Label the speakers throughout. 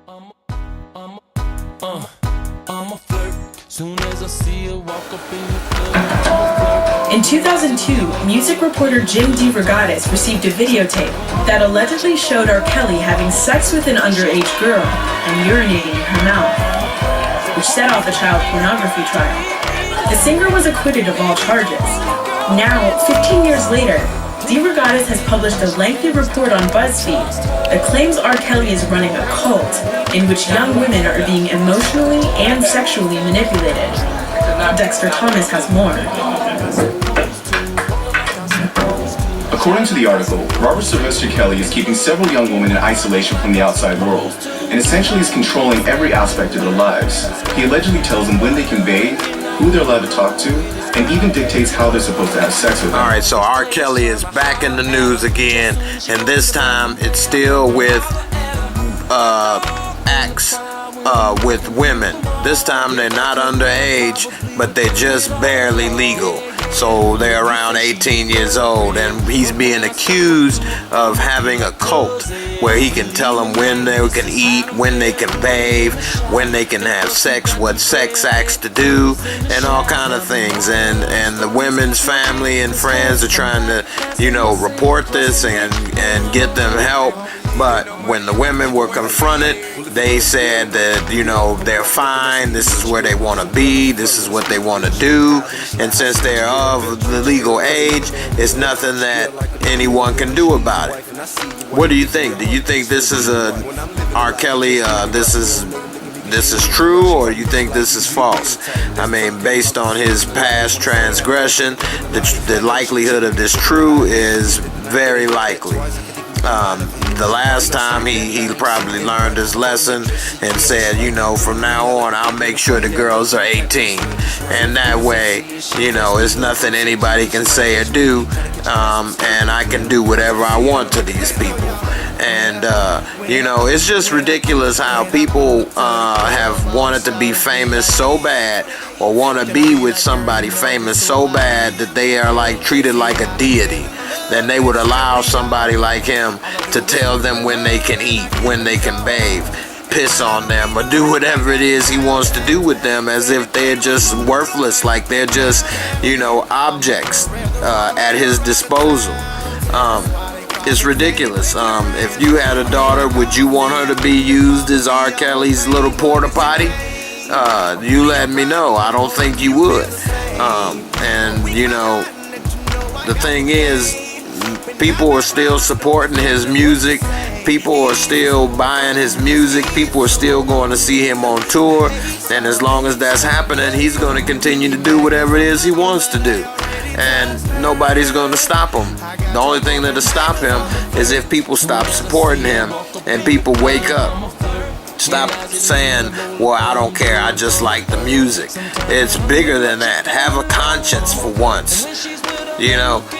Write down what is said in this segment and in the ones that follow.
Speaker 1: I'm a flirt. Soon as I see her walk up in the club.
Speaker 2: In 2002, music reporter Jim DeRogatis received a videotape that allegedly showed R. Kelly having sex with an underage girl and urinating in her mouth, which set off a child pornography trial. The singer was acquitted of all charges. Now, 15 years later, DeRogatis has published a lengthy report on BuzzFeed that claims R. Kelly is running a cult in which young women are being emotionally and sexually manipulated. Dexter Thomas has more.
Speaker 3: According to the article, Robert Sylvester Kelly is keeping several young women in isolation from the outside world, and essentially is controlling every aspect of their lives. He allegedly tells them when they can bathe, who they're allowed to talk to, and even dictates how they're supposed to have sex with them.
Speaker 4: Alright, so R. Kelly is back in the news again, and this time it's still with acts with women. This time they're not underage, but they're just barely legal. So they're around 18 years old, and he's being accused of having a cult where he can tell them when they can eat, when they can bathe, when they can have sex, what sex acts to do, and all kind of things. And the women's family and friends are trying to, report this and get them help. But when the women were confronted, they said that, they're fine, this is where they want to be, this is what they want to do, and since they're of the legal age, it's nothing that anyone can do about it. What do you think? Do you think this is R. Kelly, this is true, or you think this is false? I mean, based on his past transgression, the likelihood of this true is very likely. The last time he probably learned his lesson and said, from now on I'll make sure the girls are 18, and that way, it's nothing anybody can say or do, and I can do whatever I want to these people. And it's just ridiculous how people have wanted to be famous so bad, or want to be with somebody famous so bad that they are treated like a deity. Then they would allow somebody like him to tell them when they can eat, when they can bathe, piss on them, or do whatever it is he wants to do with them, as if they're just worthless, like they're just, objects at his disposal. It's ridiculous. If you had a daughter, would you want her to be used as R. Kelly's little porta potty? You let me know. I don't think you would. The thing is, people are still supporting his music. People are still buying his music. People are still going to see him on tour. And as long as that's happening, he's going to continue to do whatever it is he wants to do. And nobody's going to stop him. The only thing that'll stop him is if people stop supporting him and people wake up. Stop saying, well, I don't care, I just like the music. It's bigger than that. Have a conscience for once.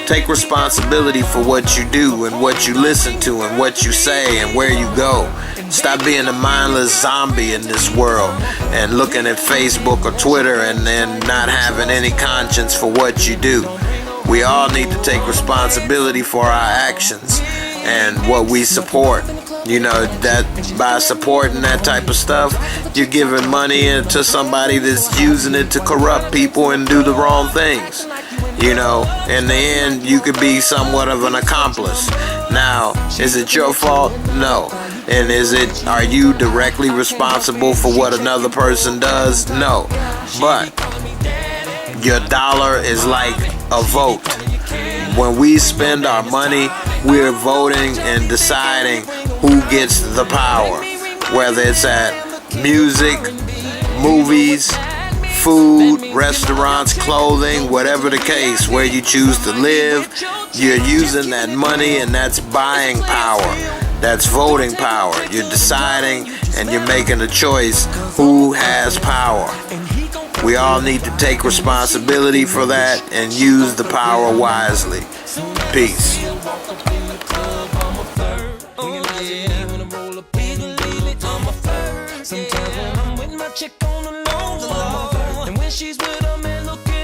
Speaker 4: Take responsibility for what you do and what you listen to and what you say and where you go. Stop being a mindless zombie in this world and looking at Facebook or Twitter and then not having any conscience for what you do. We all need to take responsibility for our actions and what we support. That by supporting that type of stuff, you're giving money to somebody that's using it to corrupt people and do the wrong things. In the end, you could be somewhat of an accomplice. Now, is it your fault? No. And are you directly responsible for what another person does? No. But your dollar is like a vote. When we spend our money, we're voting and deciding who gets the power. Whether it's at music, movies, food, restaurants, clothing, whatever the case, where you choose to live, you're using that money, and that's buying power. That's voting power. You're deciding and you're making a choice who has power. We all need to take responsibility for that and use the power wisely. Peace.
Speaker 1: Sometimes when I'm with my chick on the low, and when she's with a man looking